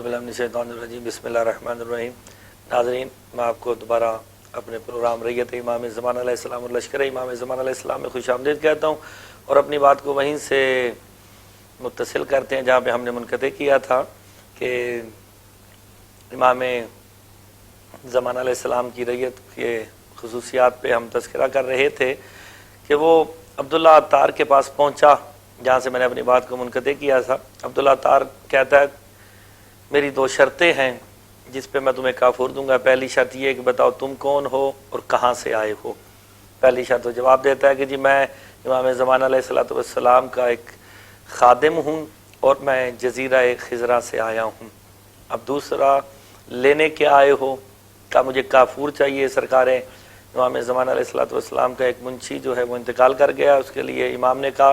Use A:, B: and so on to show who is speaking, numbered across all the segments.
A: اعوذ باللہ من الشیطان الرجیم بسم اللہ الرحمن الرحیم۔ ناظرین، میں آپ کو دوبارہ اپنے پروگرام ریت امام زمان علیہ السلام اور لشکر امام زمان علیہ السلام میں خوش آمدید کہتا ہوں، اور اپنی بات کو وہیں سے متصل کرتے ہیں جہاں پہ ہم نے منقطع کیا تھا کہ امام زمان علیہ السلام کی ریت کے خصوصیات پہ ہم تذکرہ کر رہے تھے کہ وہ عبداللہ عطار کے پاس پہنچا جہاں سے میں نے اپنی بات کو منقطع کیا تھا۔ عبداللہ عطار کہتا ہے میری دو شرطیں ہیں جس پہ میں تمہیں کافور دوں گا۔ پہلی شرط یہ کہ بتاؤ تم کون ہو اور کہاں سے آئے ہو۔ پہلی شرط وہ جواب دیتا ہے کہ جی میں امام زمان علیہ السلام کا ایک خادم ہوں اور میں جزیرہ خضرا سے آیا ہوں۔ اب دوسرا لینے کے آئے ہو، کہ مجھے کافور چاہیے۔ سرکار امام زمان علیہ السلام کا ایک منشی جو ہے وہ انتقال کر گیا، اس کے لیے امام نے کہا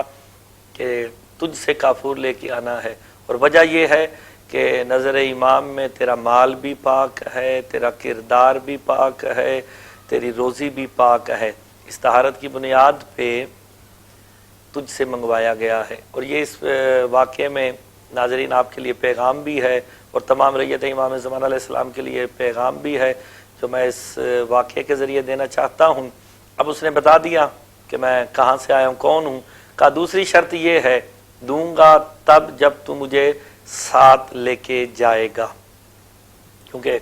A: کہ تجھ سے کافور لے کے آنا ہے، اور وجہ یہ ہے کہ نظر امام میں تیرا مال بھی پاک ہے، تیرا کردار بھی پاک ہے، تیری روزی بھی پاک ہے۔ اس طہارت کی بنیاد پہ تجھ سے منگوایا گیا ہے۔ اور یہ اس واقعے میں ناظرین آپ کے لیے پیغام بھی ہے اور تمام ریت امام زمان علیہ السلام کے لیے پیغام بھی ہے جو میں اس واقعے کے ذریعے دینا چاہتا ہوں۔ اب اس نے بتا دیا کہ میں کہاں سے آیا ہوں، کون ہوں۔ کا دوسری شرط یہ ہے دوں گا تب جب تو مجھے ساتھ لے کے جائے گا، کیونکہ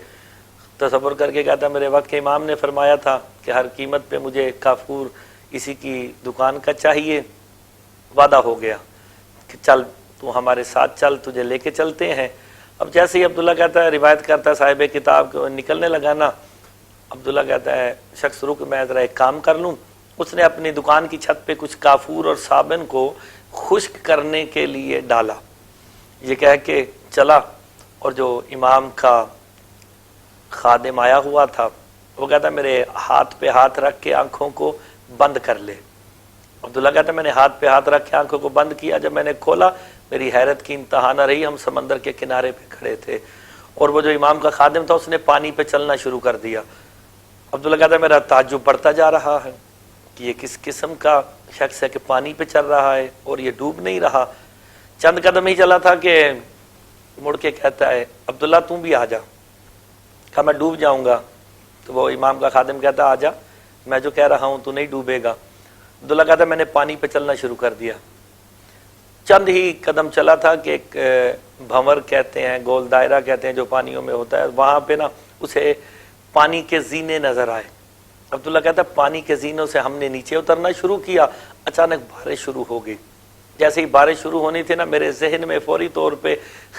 A: تصور کر کے کہتا میرے وقت کے امام نے فرمایا تھا کہ ہر قیمت پہ مجھے کافور اسی کی دکان کا چاہیے۔ وعدہ ہو گیا کہ چل تو ہمارے ساتھ چل، تجھے لے کے چلتے ہیں۔ اب جیسے ہی عبداللہ کہتا ہے، روایت کرتا ہے صاحب کتاب کو نکلنے لگا نا، عبداللہ کہتا ہے شخص رک میں ذرا ایک کام کر لوں۔ اس نے اپنی دکان کی چھت پہ کچھ کافور اور صابن کو خشک کرنے کے لیے ڈالا، یہ کہہ کے چلا، اور جو امام کا خادم آیا ہوا تھا وہ کہتا میرے ہاتھ پہ ہاتھ رکھ کے آنکھوں کو بند کر لے۔ عبداللہ کہتا میں نے ہاتھ پہ ہاتھ رکھ کے آنکھوں کو بند کیا، جب میں نے کھولا میری حیرت کی انتہا نہ رہی۔ ہم سمندر کے کنارے پہ کھڑے تھے اور وہ جو امام کا خادم تھا اس نے پانی پہ چلنا شروع کر دیا۔ عبداللہ کہتا میرا تعجب بڑھتا جا رہا ہے کہ یہ کس قسم کا شخص ہے کہ پانی پہ چل رہا ہے اور یہ ڈوب نہیں رہا۔ چند قدم ہی چلا تھا کہ مڑ کے کہتا ہے عبداللہ تم بھی آ جا۔ کہا میں ڈوب جاؤں گا۔ تو وہ امام کا خادم کہتا آ جا، میں جو کہہ رہا ہوں تو نہیں ڈوبے گا۔ عبداللہ کہتا میں نے پانی پہ چلنا شروع کر دیا۔ چند ہی قدم چلا تھا کہ ایک بھنور کہتے ہیں، گول دائرہ کہتے ہیں جو پانیوں میں ہوتا ہے، وہاں پہ نا اسے پانی کے زینے نظر آئے۔ عبداللہ کہتا پانی کے زینوں سے ہم نے نیچے اترنا شروع کیا، اچانک بارش شروع ہو گئی۔ جیسے ہی بارش شروع ہونی تھی نا، میرے ذہن میں فوری طور پہ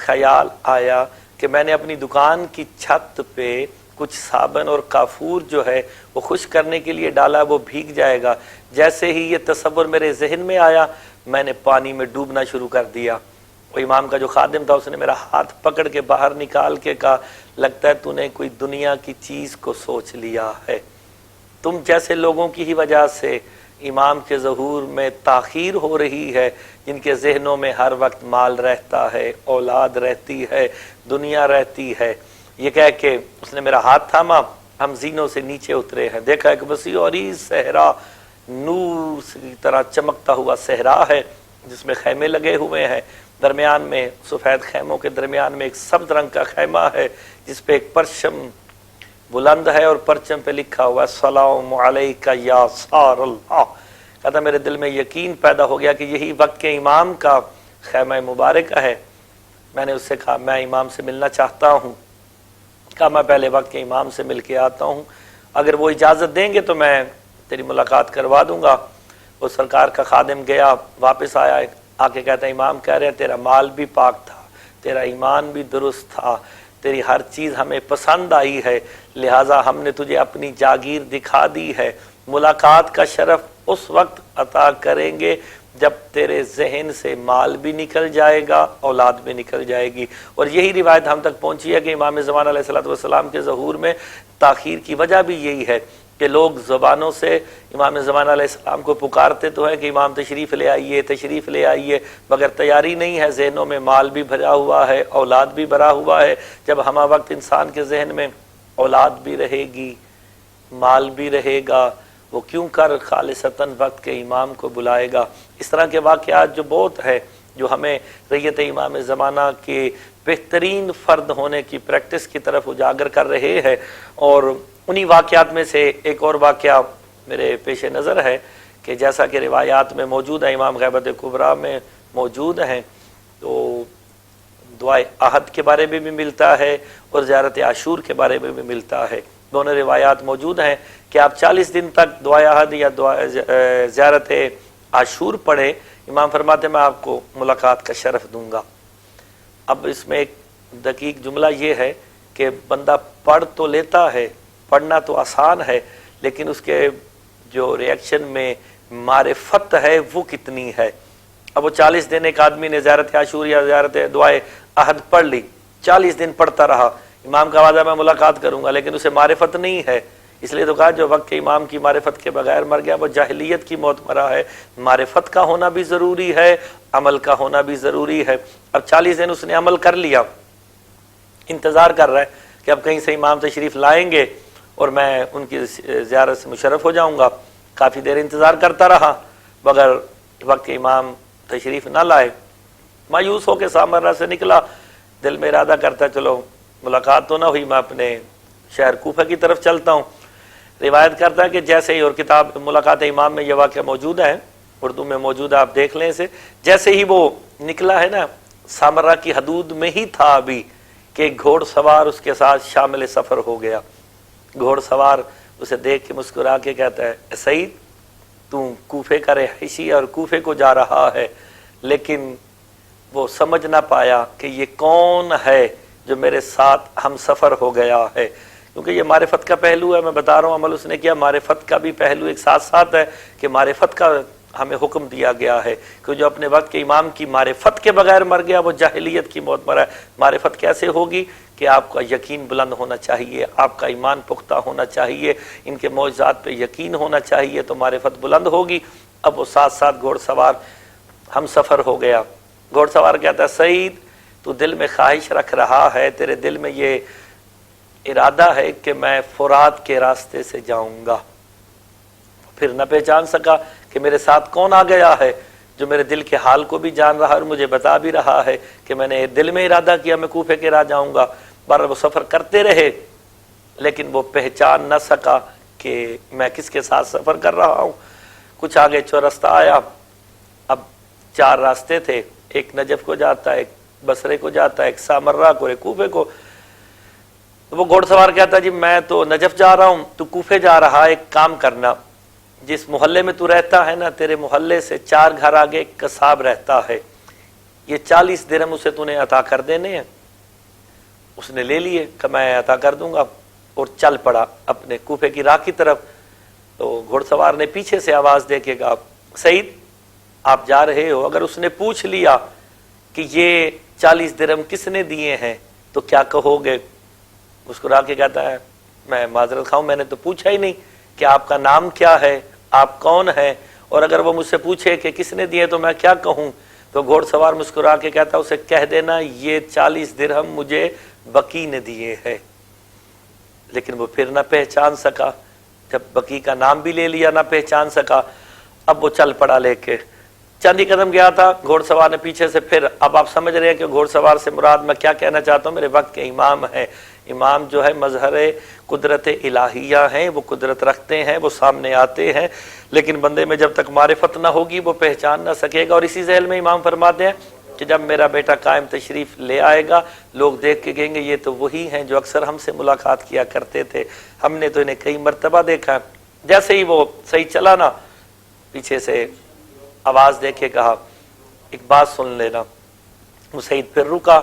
A: خیال آیا کہ میں نے اپنی دکان کی چھت پہ کچھ صابن اور کافور جو ہے وہ خشک کرنے کے لیے ڈالا، وہ بھیگ جائے گا۔ جیسے ہی یہ تصور میرے ذہن میں آیا میں نے پانی میں ڈوبنا شروع کر دیا۔ وہ امام کا جو خادم تھا اس نے میرا ہاتھ پکڑ کے باہر نکال کے کہا لگتا ہے تو نے کوئی دنیا کی چیز کو سوچ لیا ہے، تم جیسے لوگوں کی ہی وجہ سے امام کے ظہور میں تاخیر ہو رہی ہے، جن کے ذہنوں میں ہر وقت مال رہتا ہے، اولاد رہتی ہے، دنیا رہتی ہے۔ یہ کہہ کے اس نے میرا ہاتھ تھاما، ہم زینوں سے نیچے اترے ہیں، دیکھا ایک وسیع اور عریض صحرا، نور کی طرح چمکتا ہوا صحرا ہے جس میں خیمے لگے ہوئے ہیں۔ درمیان میں سفید خیموں کے درمیان میں ایک سبز رنگ کا خیمہ ہے جس پہ ایک پرچم بلند ہے، اور پرچم پہ لکھا ہوا السلام علیکہ یا سار اللہ۔ کہتا میرے دل میں یقین پیدا ہو گیا کہ یہی وقت کے امام کا خیمہ مبارک ہے۔ میں نے اس سے کہا میں امام سے ملنا چاہتا ہوں۔ کہا میں پہلے وقت کے امام سے مل کے آتا ہوں، اگر وہ اجازت دیں گے تو میں تیری ملاقات کروا دوں گا۔ وہ سرکار کا خادم گیا، واپس آیا، آ کے کہتا امام کہہ رہے ہیں تیرا مال بھی پاک تھا، تیرا ایمان بھی درست تھا، تیری ہر چیز ہمیں پسند آئی ہے، لہٰذا ہم نے تجھے اپنی جاگیر دکھا دی ہے۔ ملاقات کا شرف اس وقت عطا کریں گے جب تیرے ذہن سے مال بھی نکل جائے گا، اولاد بھی نکل جائے گی۔ اور یہی روایت ہم تک پہنچی ہے کہ امام زمان علیہ السلام کے ظہور میں تاخیر کی وجہ بھی یہی ہے کہ لوگ زبانوں سے امام زمان علیہ السلام کو پکارتے تو ہیں کہ امام تشریف لے آئیے، تشریف لے آئیے، مگر تیاری نہیں ہے، ذہنوں میں مال بھی بھرا ہوا ہے، اولاد بھی بھرا ہوا ہے۔ جب ہمہ وقت انسان کے ذہن میں اولاد بھی رہے گی، مال بھی رہے گا، وہ کیوں کر خالصتاً وقت کے امام کو بلائے گا۔ اس طرح کے واقعات جو بہت ہے جو ہمیں رعیت امام زمانہ کے بہترین فرد ہونے کی پریکٹس کی طرف اجاگر کر رہے ہیں۔ اور انہی واقعات میں سے ایک اور واقعہ میرے پیش نظر ہے کہ جیسا کہ روایات میں موجود ہے، امام غیبت کبریٰ میں موجود ہیں، تو دعائے عہد کے بارے میں بھی ملتا ہے اور زیارت عاشور کے بارے میں بھی ملتا ہے۔ دونوں روایات موجود ہیں کہ آپ 40 دن تک دعائے عہد یا زیارت عاشور پڑھیں، امام فرماتے ہیں میں آپ کو ملاقات کا شرف دوں گا۔ اب اس میں ایک دقیق جملہ یہ ہے کہ بندہ پڑھ تو لیتا ہے، پڑھنا تو آسان ہے، لیکن اس کے جو ریئیکشن میں معرفت ہے وہ کتنی ہے۔ اب وہ 40 دن ایک آدمی نے زیارت عاشور یا زیارت دعائے عہد پڑھ لی، 40 دن پڑھتا رہا، امام کا وعدہ میں ملاقات کروں گا، لیکن اسے معرفت نہیں ہے، اس لیے تو کہا جو وقت کے امام کی معرفت کے بغیر مر گیا وہ جاہلیت کی موت مرا ہے۔ معرفت کا ہونا بھی ضروری ہے، عمل کا ہونا بھی ضروری ہے۔ اب 40 دن اس نے عمل کر لیا، انتظار کر رہا ہے کہ اب کہیں سے امام تشریف لائیں گے اور میں ان کی زیارت سے مشرف ہو جاؤں گا۔ کافی دیر انتظار کرتا رہا مگر وقت کے امام تشریف نہ لائے، مایوس ہو کے سامرہ سے نکلا، دل میں ارادہ کرتا چلو ملاقات تو نہ ہوئی، میں اپنے شہر کوفہ کی طرف چلتا ہوں۔ روایت کرتا ہے کہ جیسے ہی، اور کتاب ملاقات امام میں یہ واقعہ موجود ہے، اردو میں موجود ہے، آپ دیکھ لیں اسے، جیسے ہی وہ نکلا ہے نا، سامرہ کی حدود میں ہی تھا ابھی کہ ایک گھوڑ سوار اس کے ساتھ شامل سفر ہو گیا۔ گھوڑ سوار اسے دیکھ کے مسکرا کے کہتا ہے سعید تو کوفے کا رہائشی اور کوفے کو جا رہا ہے، لیکن وہ سمجھ نہ پایا کہ یہ کون ہے جو میرے ساتھ ہم سفر ہو گیا ہے، کیونکہ یہ معرفت کا پہلو ہے، میں بتا رہا ہوں عمل اس نے کیا، معرفت کا بھی پہلو ایک ساتھ ساتھ ہے کہ معرفت کا ہمیں حکم دیا گیا ہے کہ جو اپنے وقت کے امام کی معرفت کے بغیر مر گیا وہ جاہلیت کی موت مرا ہے۔ معرفت کیسے ہوگی کہ آپ کا یقین بلند ہونا چاہیے، آپ کا ایمان پختہ ہونا چاہیے، ان کے معجزات پہ یقین ہونا چاہیے، تو معرفت بلند ہوگی۔ اب وہ ساتھ ساتھ گھوڑ سوار ہم سفر ہو گیا۔ گھوڑ سوار کہتا ہے سعید تو دل میں خواہش رکھ رہا ہے، تیرے دل میں یہ ارادہ ہے کہ میں فرات کے راستے سے جاؤں گا، پھر نہ پہچان سکا کہ میرے ساتھ کون آ گیا ہے جو میرے دل کے حال کو بھی جان رہا ہے اور مجھے بتا بھی رہا ہے کہ میں نے دل میں ارادہ کیا میں کوفے کے راہ جاؤں گا۔ بار وہ سفر کرتے رہے لیکن وہ پہچان نہ سکا کہ میں کس کے ساتھ سفر کر رہا ہوں۔ کچھ آگے چورستہ آیا، اب 4 راستے تھے، ایک نجف کو جاتا ہے، ایک بصرے کو جاتا ہے، ایک سامرہ کو، ایک کوفے کو۔ وہ گھوڑ سوار کہتا جی میں تو نجف جا رہا ہوں، تو کوفے جا رہا، ایک کام کرنا، جس محلے میں تو رہتا ہے نا، تیرے محلے سے 4 گھر آگے ایک قصاب رہتا ہے، یہ 40 درہم اسے تو نے عطا کر دینے ہیں۔ اس نے لے لیے کہ میں عطا کر دوں گا، اور چل پڑا اپنے کوفے کی راہ کی طرف۔ تو گھوڑ سوار نے پیچھے سے آواز دے کے کہا سعید آپ جا رہے ہو، اگر اس نے پوچھ لیا کہ یہ 40 درہم کس نے دیے ہیں تو کیا کہو گے؟ مسکرا کے کہتا ہے میں معذرت خواہ، میں نے تو پوچھا ہی نہیں کہ آپ کا نام کیا ہے، آپ کون ہیں، اور اگر وہ مجھ سے پوچھے کہ کس نے دیے تو میں کیا کہوں؟ تو گھوڑ سوار مسکرا کے کہتا اسے کہہ دینا یہ 40 درہم مجھے بقی نے دیے ہیں۔ لیکن وہ پھر نہ پہچان سکا، جب بقی کا نام بھی لے لیا نہ پہچان سکا۔ اب وہ چل پڑا لے کے، چند ہی قدم گیا تھا، گھوڑ سوار نے پیچھے سے پھر، اب آپ سمجھ رہے ہیں کہ گھوڑ سوار سے مراد میں کیا کہنا چاہتا ہوں، میرے وقت کے امام ہیں، امام جو ہے مظہر قدرت الہیہ ہیں، وہ قدرت رکھتے ہیں، وہ سامنے آتے ہیں، لیکن بندے میں جب تک معرفت نہ ہوگی وہ پہچان نہ سکے گا۔ اور اسی ذیل میں امام فرماتے ہیں کہ جب میرا بیٹا قائم تشریف لے آئے گا، لوگ دیکھ کے کہیں گے یہ تو وہی ہیں جو اکثر ہم سے ملاقات کیا کرتے تھے، ہم نے تو انہیں کئی مرتبہ دیکھا۔ جیسے ہی وہ صحیح چلا نا، پیچھے سے آواز دے کے کہا ایک بات سن لینا۔ وہ سعید پھر رکا،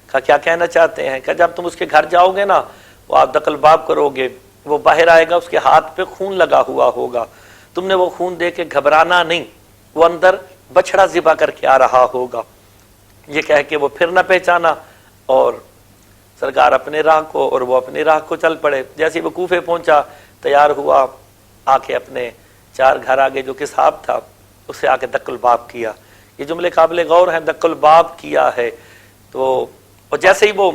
A: کہا کیا کہنا چاہتے ہیں؟ کہ جب تم اس کے گھر جاؤ گے نا، وہ آپ دقل باب کرو گے، وہ باہر آئے گا، اس کے ہاتھ پہ خون لگا ہوا ہوگا، تم نے وہ خون دے کے گھبرانا نہیں، وہ اندر بچڑا ذبح کر کے آ رہا ہوگا۔ یہ کہہ کے وہ پھر نہ پہچانا اور سرکار اپنے راہ کو اور وہ اپنی راہ کو چل پڑے۔ جیسے وہ کوفے پہنچا، تیار ہوا، آ کے اپنے 4 گھر آگے جو کساب تھا اسے آ کے دق الباب کیا۔ یہ جملے قابل غور ہیں، دق الباب کیا ہے۔ تو اور جیسے ہی وہ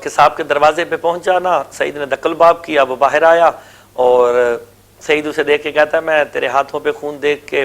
A: کساب کے دروازے پہ پہنچا نا، سعید نے دق الباب کیا، وہ باہر آیا اور سعید اسے دیکھ کے کہتا ہے میں تیرے ہاتھوں پہ خون دیکھ کے